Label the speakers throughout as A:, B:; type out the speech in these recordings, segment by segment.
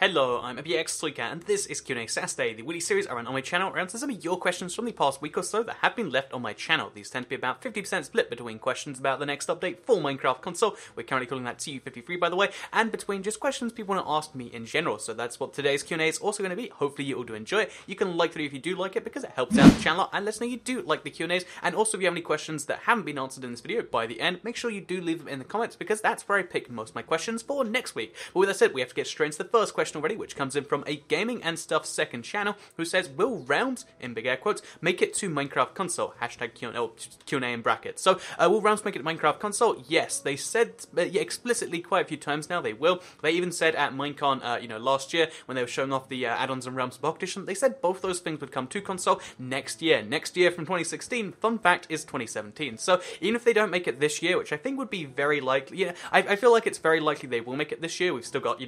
A: Hello, I'm Shulker, and this is Q&A Saturday, the weekly series I run on my channel where I answer some of your questions from the past week or so that have been left on my channel. These tend to be about 50% split between questions about the next update for Minecraft console, we're currently calling that TU52 by the way, and between just questions people want to ask me in general. So that's what today's Q&A is also going to be. Hopefully you all do enjoy it. You can like the video if you do like it because it helps out the channel, and let us know you do like the Q&As. And also if you have any questions that haven't been answered in this video by the end, make sure you do leave them in the comments because that's where I pick most of my questions for next week. But with that said, we have to get straight into the first question already, which comes in from a Gaming and Stuff second channel who says, will Realms, in big air quotes, make it to Minecraft console? Hashtag Q&A in brackets. So, will Realms make it to Minecraft console? Yes, they said explicitly quite a few times now they will. They even said at Minecon, last year when they were showing off the add-ons and Realms Pocket Edition, they said both those things would come to console next year. Next year from 2016, fun fact, is 2017. So, even if they don't make it this year, which I think would be very likely, yeah, I feel like it's very likely they will make it this year. We've still got,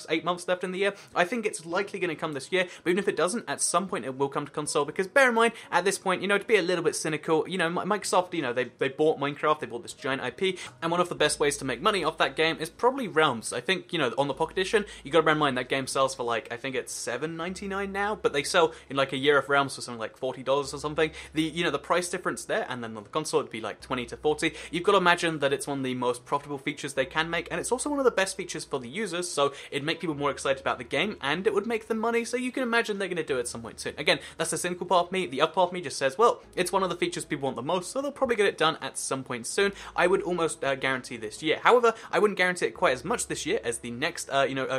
A: 8 months left in the year. I think it's likely going to come this year, but even if it doesn't, at some point it will come to console, because bear in mind, at this point, to be a little bit cynical, Microsoft, they bought Minecraft, they bought this giant IP, and one of the best ways to make money off that game is probably Realms. I think, on the Pocket Edition, you gotta bear in mind that game sells for I think it's $7.99 now, but they sell in a year of Realms for something like $40 or something. The price difference there, and then on the console it'd be like 20 to 40. You've got to imagine that it's one of the most profitable features they can make, and it's also one of the best features for the users, so it'd make people more excited about the game, and it would make them money, so you can imagine they're going to do it at some point soon. Again, that's the cynical part of me. The other part of me just says, well, it's one of the features people want the most, so they'll probably get it done at some point soon. I would almost guarantee this year. However, I wouldn't guarantee it quite as much this year as the next,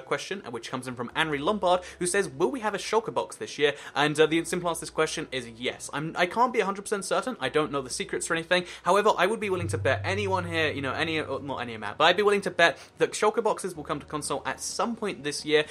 A: question, which comes in from Anri Lombard, who says, will we have a Shulker box this year? And the simple answer to this question is yes. I can't be 100% certain. I don't know the secrets or anything. However, I would be willing to bet anyone here, not any amount, but I'd be willing to bet that Shulker boxes will come to console at some point this year.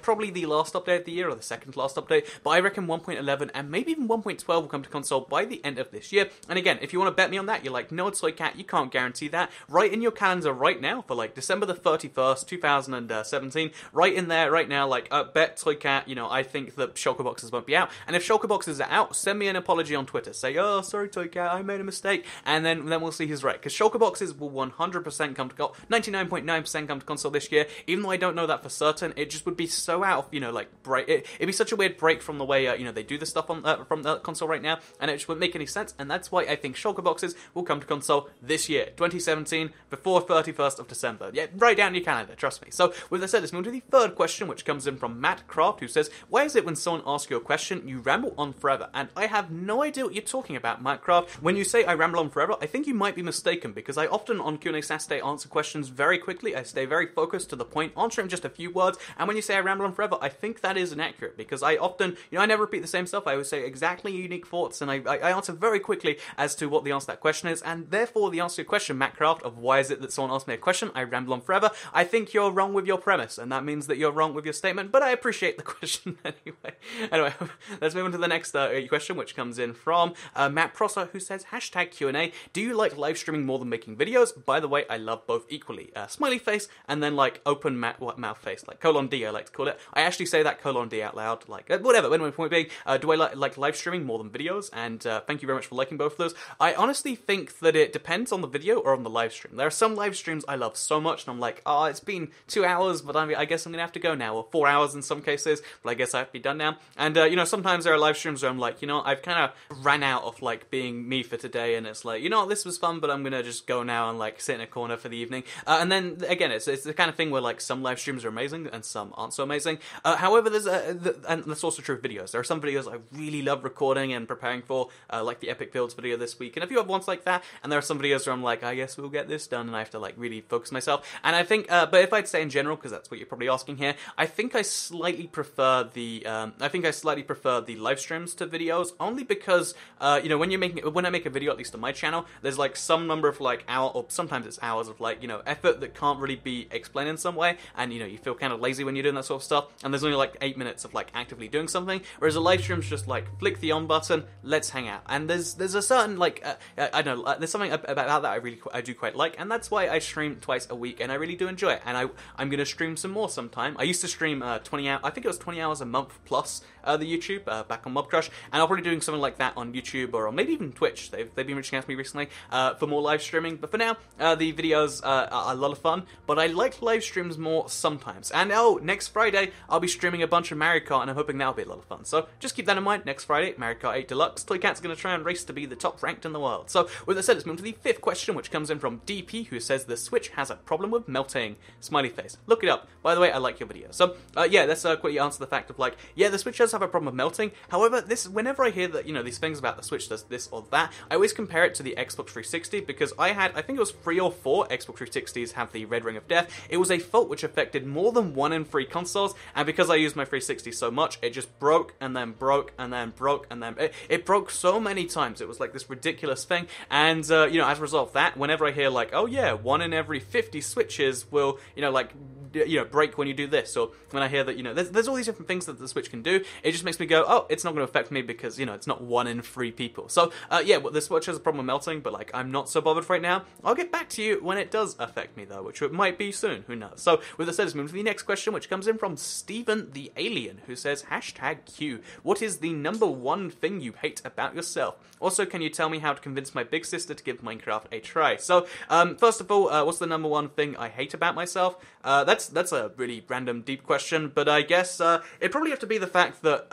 A: Probably the last update of the year or the second last update, but I reckon 1.11 and maybe even 1.12 will come to console by the end of this year. And again, if you want to bet me on that, you're like, no, it's Cat, you can't guarantee that. Write in your calendar right now for December the 31st, 2017, right in there right now, bet Toy Cat, I think that Shulker boxes won't be out. And if Shulker boxes are out, send me an apology on Twitter. Say, oh, sorry Toy Cat, I made a mistake. And then we'll see who's right. Because Shulker boxes will 100% come to console, 99.9% come to console this year. Even though I don't know that for certain, it just would be so out of, break. It'd be such a weird break from the way, they do the stuff on from the console right now, and it just wouldn't make any sense, and that's why I think Shulker boxes will come to console this year, 2017, before 31st of December. Yeah, write down your calendar, trust me. So, with that said, let's move to the third question, which comes in from Matt Craft, who says, why is it when someone asks you a question, you ramble on forever? And I have no idea what you're talking about, Matt Craft. When you say I ramble on forever, I think you might be mistaken, because I often, on Q&A Saturday, answer questions very quickly. I stay very focused to the point, answering just a few words, and when you say I ramble on forever, I think that is inaccurate, because I often, I never repeat the same stuff. I always say exactly unique thoughts, and I answer very quickly as to what the answer to that question is, and therefore the answer to your question, Matt Craft, of why is it that someone asked me a question, I ramble on forever, I think you're wrong with your premise, and that means that you're wrong with your statement, but I appreciate the question anyway. Anyway, let's move on to the next question, which comes in from Matt Prosser, who says, hashtag Q&A, do you like live streaming more than making videos? By the way, I love both equally. Smiley face, and then open mouth face, colon D, I like to call it. I actually say that colon D out loud, whatever, when my point being, do I like live streaming more than videos? And thank you very much for liking both of those. I honestly think that it depends on the video or on the live stream. There are some live streams I love so much, and I'm like, oh, it's been 2 hours, but I guess I'm gonna have to go now, or 4 hours in some cases, but I guess I have to be done now. And, sometimes there are live streams where I'm like, I've kind of ran out of, being me for today, and it's like, this was fun, but I'm gonna just go now and, sit in a corner for the evening. And then, again, it's the kind of thing where, some live streams are amazing, and some aren't so amazing. However, and that's also true of videos. There are some videos I really love recording and preparing for, like the Epic Builds video this week, and a few other ones like that, and there are some videos where I'm like, I guess we'll get this done, and I have to, really focus myself. And I think, but if I'd say in general, because that's what you're probably asking here, I think I slightly prefer the live streams to videos, only because, when I make a video, at least on my channel, there's, some number of, hour, or sometimes it's hours of, effort that can't really be explained in some way, and, you feel kind of lazy when you're doing that sort of stuff, and there's only, 8 minutes of, actively doing something, whereas a live stream's just, flick the on button, let's hang out. And there's a certain, I don't know, there's something about that I do quite like, and that's why I stream twice a week, and I really do enjoy it, and I'm gonna stream some more sometime. I used to stream 20 hours, I think it was 20 hours a month plus, the YouTube, back on Mob Crush, and I'll probably be doing something like that on YouTube or maybe even Twitch. They've been reaching out to me recently for more live streaming, but for now, the videos are a lot of fun, but I like live streams more sometimes. And next Friday, I'll be streaming a bunch of Mario Kart, and I'm hoping that'll be a lot of fun. So just keep that in mind. Next Friday, Mario Kart 8 Deluxe. Toycat's going to try and race to be the top ranked in the world. So with that said, let's move on to the fifth question, which comes in from DP, who says the Switch has a problem with melting. Smiley face. Look it up. By the way, I like your video. So yeah, let's quickly answer the fact of like, yeah, the Switch does have a problem with melting. However, whenever I hear that, you know, these things about the Switch does this or that, I always compare it to the Xbox 360, because I think it was 3 or 4 Xbox 360s have the red ring of death. It was a fault which affected more than 1 in 3 consoles, and because I used my 360 so much, it just broke and then broke and then broke and then it broke so many times. It was like this ridiculous thing, and you know, as a result of that, whenever I hear like, oh yeah, 1 in every 50 Switches will, you know, like, you know, break when you do this, or when I hear that, you know, there's all these different things that the Switch can do, it just makes me go, oh, it's not going to affect me because, you know, it's not 1 in 3 people. So yeah, well, the Switch has a problem with melting, but like, I'm not so bothered right now. I'll get back to you when it does affect me though, which it might be soon, who knows. So with that said, let's move to the next question, which comes in from Steven the Alien, who says, #Q, what is the #1 thing you hate about yourself? Also, can you tell me how to convince my big sister to give Minecraft a try? So, first of all, what's the #1 thing I hate about myself? That's a really random, deep question, but I guess it'd probably have to be the fact that,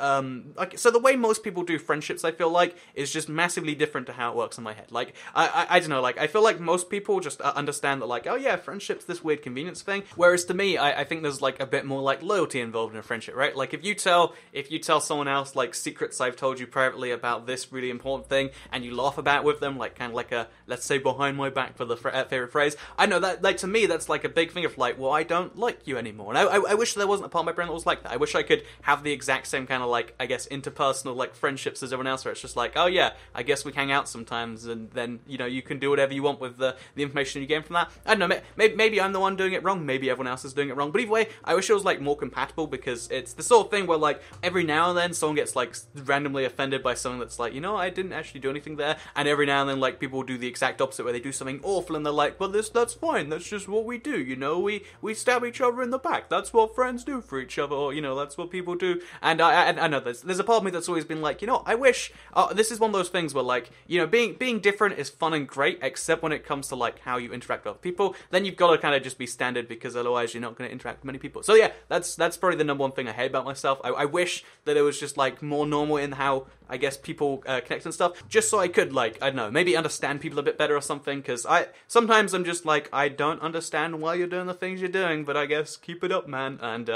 A: so the way most people do friendships, I feel like, is just massively different to how it works in my head. Like, I don't know, like, I feel like most people just understand that, like, oh yeah, friendship's this weird convenience thing, whereas to me, I think there's, like, a bit more, like, loyalty involved in a friendship, right? Like, if you tell someone else, like, secrets I've told you privately about this really important thing, and you laugh about it with them, like, kind of like a, let's say, behind my back for the favorite phrase, I know that, like, to me, that's, like, a big thing of, like, well, I don't like you anymore, and I wish there wasn't a part of my brain that was like that. I wish I could have the exact same kind of, like, I guess, interpersonal, like, friendships as everyone else, where it's just like, oh yeah, I guess we hang out sometimes, and then, you know, you can do whatever you want with the information you gain from that. I don't know, maybe I'm the one doing it wrong, maybe everyone else is doing it wrong, but either way, I wish it was, like, more compatible, because it's the sort of thing where, like, every now and then someone gets, like, randomly offended by something that's like, you know, I didn't actually do anything there, and every now and then, like, people do the exact opposite, where they do something awful, and they're like, well, that's fine, that's just what we do, you know, we stab each other in the back, that's what friends do for each other, or, you know, that's what people do, and I know there's a part of me that's always been like, you know, I wish, this is one of those things where, like, you know, being different is fun and great, except when it comes to, like, how you interact with other people, then you've got to kind of just be standard, because otherwise you're not going to interact with many people. So yeah, that's probably the #1 thing I hate about myself. I wish that it was just, like, more normal in how, I guess, people connect and stuff, just so I could, like, I don't know, maybe understand people a bit better or something, because sometimes I'm just like, I don't understand why you're doing the things you're doing, but I guess keep it up, man, and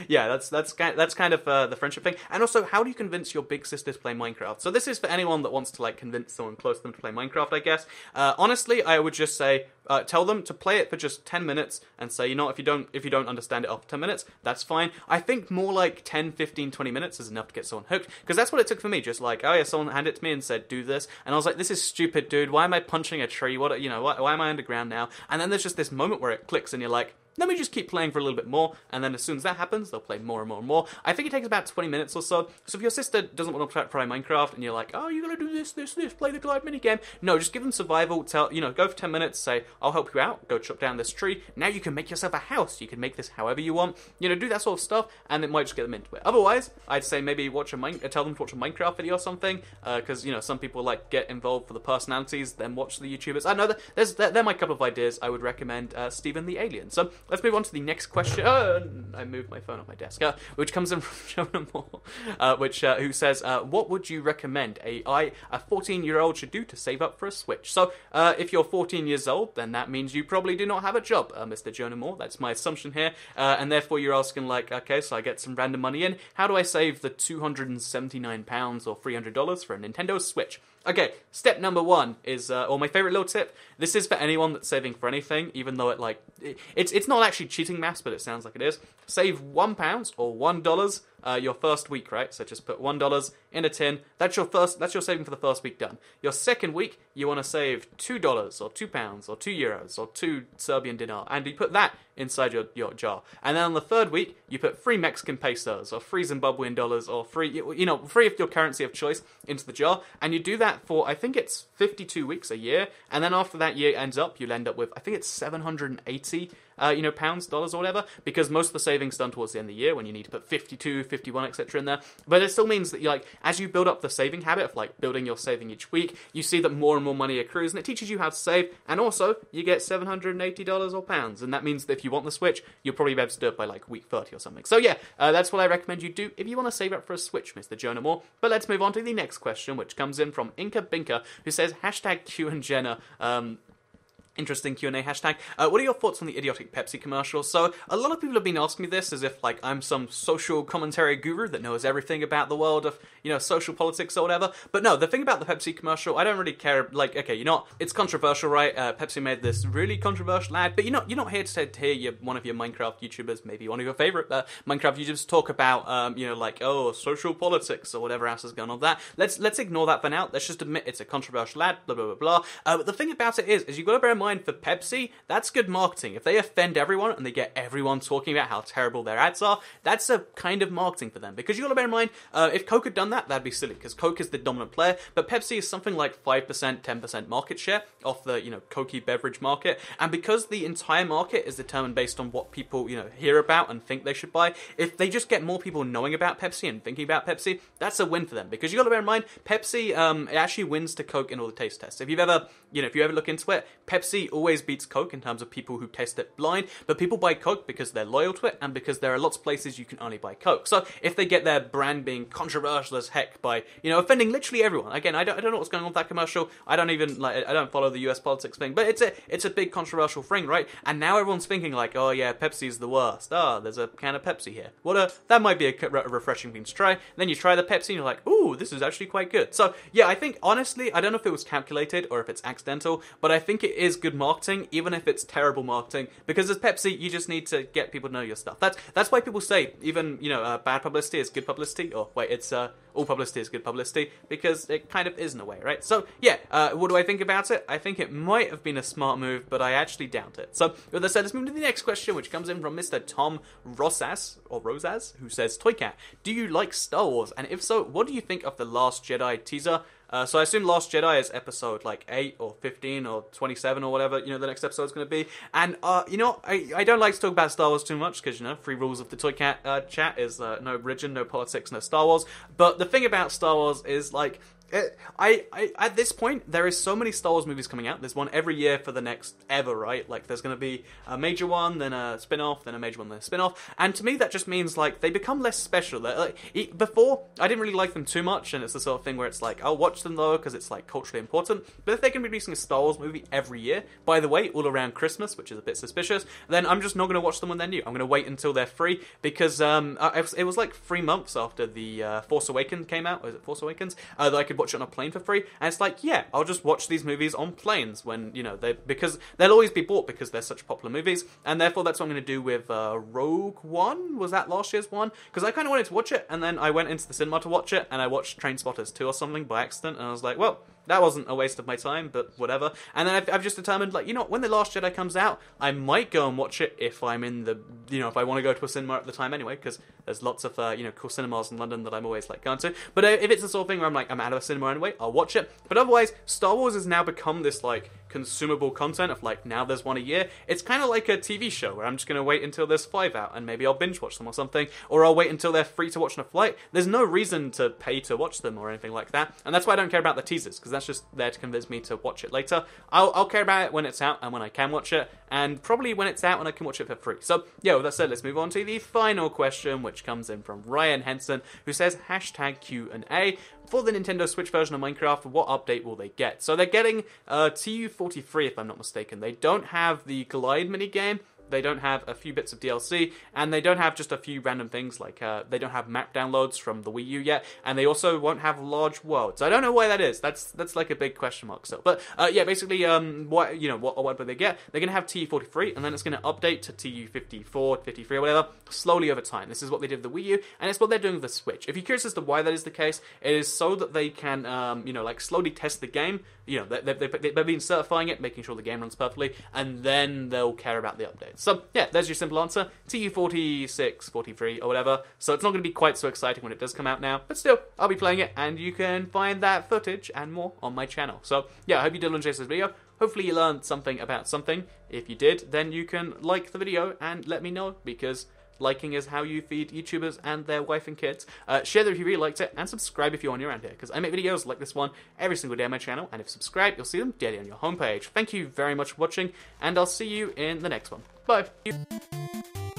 A: yeah, that's kind of the friendship thing. And also, how do you convince your big sister to play Minecraft? So this is for anyone that wants to, like, convince someone close to them to play Minecraft, I guess. Honestly, I would just say, tell them to play it for just 10 minutes, and say, you know, if you don't understand it after 10 minutes, that's fine. I think more like 10, 15, 20 minutes is enough to get someone hooked, because that's what it took for me. Just like, oh yeah, someone handed it to me and said, do this, and I was like, this is stupid, dude. Why am I punching a tree? What, you know, why am I underground now? And then there's just this moment where it clicks, and you're like, let me just keep playing for a little bit more, and then as soon as that happens, they'll play more and more and more. I think it takes about 20 minutes or so, so if your sister doesn't want to try Minecraft, and you're like, oh, you gotta do this, play the glide minigame, no, just give them survival, you know, go for 10 minutes, say, I'll help you out, go chop down this tree, now you can make yourself a house, you can make this however you want, you know, do that sort of stuff, and it might just get them into it. Otherwise, I'd say maybe tell them to watch a Minecraft video or something, because, you know, some people, like, get involved for the personalities, then watch the YouTubers. I know that they're my couple of ideas I would recommend, Steven the Alien. So, let's move on to the next question. I moved my phone off my desk, which comes in from Jonah Moore, who says, what would you recommend a 14-year-old should do to save up for a Switch? So, if you're 14 years old, then that means you probably do not have a job, Mr. Jonah Moore. That's my assumption here, and therefore you're asking, like, okay, so I get some random money in, how do I save the £279 or $300 for a Nintendo Switch? Okay, step #1 is, or my favorite little tip, this is for anyone that's saving for anything, even though it's not actually cheating maths, but it sounds like it is. Save £1 or $1 your first week, right? So just put $1 in a tin. That's your saving for the first week done. Your second week, you want to save $2 or £2 or €2 or 2 Serbian dinar, and you put that inside your jar. And then on the third week, you put 3 Mexican pesos or 3 Zimbabwean dollars or 3 of your currency of choice into the jar, and you do that for, I think it's 52 weeks, a year, and then after that year ends up, you'll end up with, I think it's 780 pounds, dollars, or whatever, because most of the savings done towards the end of the year when you need to put 52, 51, etc. in there. But it still means that as you build up the saving habit of building your saving each week, you see that more and more money accrues, and it teaches you how to save, and also you get $780 or pounds, and that means that if you want the Switch, you'll probably be able to do it by week 30 or something. So yeah, that's what I recommend you do if you want to save up for a Switch, Mr. Jonah Moore. But let's move on to the next question, which comes in from Inka Binka, who says, #Q and Jenna. Interesting Q&A hashtag. What are your thoughts on the idiotic Pepsi commercial? So, a lot of people have been asking me this as if, I'm some social commentary guru that knows everything about the world of, social politics or whatever. But no, the thing about the Pepsi commercial, I don't really care. Okay, it's controversial, right? Pepsi made this really controversial ad, but you're not here to hear one of your Minecraft YouTubers, maybe one of your favorite Minecraft YouTubers, talk about, social politics or whatever else is going on with that. Let's ignore that for now. Let's just admit it's a controversial ad, blah, blah, blah, blah. But the thing about it is you've got to bear in mind, for Pepsi, that's good marketing. If they offend everyone and they get everyone talking about how terrible their ads are, that's a kind of marketing for them. Because you got to bear in mind, if Coke had done that, that'd be silly, because Coke is the dominant player, but Pepsi is something like 5%, 10% market share off the, Cokey beverage market, and because the entire market is determined based on what people, hear about and think they should buy, if they just get more people knowing about Pepsi and thinking about Pepsi, that's a win for them. Because you got to bear in mind, Pepsi, it actually wins to Coke in all the taste tests. If you ever look into it, Pepsi always beats Coke in terms of people who test it blind, but people buy Coke because they're loyal to it and because there are lots of places you can only buy Coke. So if they get their brand being controversial as heck by, offending literally everyone. Again, I don't know what's going on with that commercial. I don't follow the US politics thing, but it's a big controversial thing, right? And now everyone's thinking oh yeah, Pepsi's the worst. There's a can of Pepsi here. That might be a refreshing thing to try. Then you try the Pepsi and you're like, ooh, this is actually quite good. So yeah, I think honestly, I don't know if it was calculated or if it's accidental, but I think it is good marketing, even if it's terrible marketing, because as Pepsi, you just need to get people to know your stuff. That's why people say even bad publicity is good publicity, or wait, it's all publicity is good publicity, because it kind of is in a way, right? So yeah, what do I think about it? I think it might have been a smart move, but I actually doubt it. So with that said, let's move to the next question, which comes in from Mr. Tom Rosas, who says, Toycat, do you like Star Wars? And if so, what do you think of the Last Jedi teaser? So I assume Last Jedi is episode 8 or 15 or 27 or whatever, the next episode's going to be. And, I don't like to talk about Star Wars too much because, free rules of the Toycat chat is no religion, no politics, no Star Wars. But the thing about Star Wars is, at this point, there is so many Star Wars movies coming out. There's one every year for the next ever, right? There's going to be a major one, then a spin-off, then a major one, then a spin-off. And to me, that just means, they become less special. Before, I didn't really like them too much, and it's the sort of thing where it's I'll watch them, though, because it's, culturally important. But if they can be releasing a Star Wars movie every year, by the way, all around Christmas, which is a bit suspicious, then I'm just not going to watch them when they're new. I'm going to wait until they're free, because it was 3 months after the Force Awakens came out, or is it Force Awakens, that I could watch it on a plane for free, and it's yeah, I'll just watch these movies on planes when, because they'll always be bought because they're such popular movies, and therefore that's what I'm going to do with Rogue One. Was that last year's one? Because I kind of wanted to watch it, and then I went into the cinema to watch it, and I watched Trainspotting 2 or something by accident, and I was like, well, that wasn't a waste of my time, but whatever. And then I've just determined, when The Last Jedi comes out, I might go and watch it if I'm in the, if I want to go to a cinema at the time anyway, because there's lots of, cool cinemas in London that I'm always, going to. But if it's the sort of thing where I'm out of a cinema anyway, I'll watch it. But otherwise, Star Wars has now become this, consumable content of, now there's one a year. It's kind of like a TV show where I'm just going to wait until there's 5 out, and maybe I'll binge watch them or something, or I'll wait until they're free to watch on a flight. There's no reason to pay to watch them or anything like that, and that's why I don't care about the teasers, because that's just there to convince me to watch it later. I'll care about it when it's out and when I can watch it, and probably when it's out and I can watch it for free. So, yeah, with that said, let's move on to the final question, which comes in from Ryan Henson, who says, #Q&A. For the Nintendo Switch version of Minecraft, what update will they get? So they're getting TU43, if I'm not mistaken. They don't have the Glide minigame. They don't have a few bits of DLC, and they don't have just a few random things they don't have map downloads from the Wii U yet, and they also won't have large worlds. I don't know why that is. That's a big question mark still. But yeah, basically, what will they get? They're gonna have TU43, and then it's gonna update to TU54, 53, or whatever, slowly over time. This is what they did with the Wii U, and it's what they're doing with the Switch. If you're curious as to why that is the case, it is so that they can, slowly test the game. They've been certifying it, making sure the game runs perfectly, and then they'll care about the updates. So, yeah, there's your simple answer. TU46, 43, or whatever. So it's not going to be quite so exciting when it does come out now. But still, I'll be playing it, and you can find that footage and more on my channel. So, yeah, I hope you did enjoy this video. Hopefully you learned something about something. If you did, then you can like the video and let me know, because liking is how you feed YouTubers and their wife and kids. Share the video if you really liked it, and subscribe if you're on your around here, because I make videos like this one every single day on my channel, and if you subscribe, you'll see them daily on your homepage. Thank you very much for watching, and I'll see you in the next one. Bye!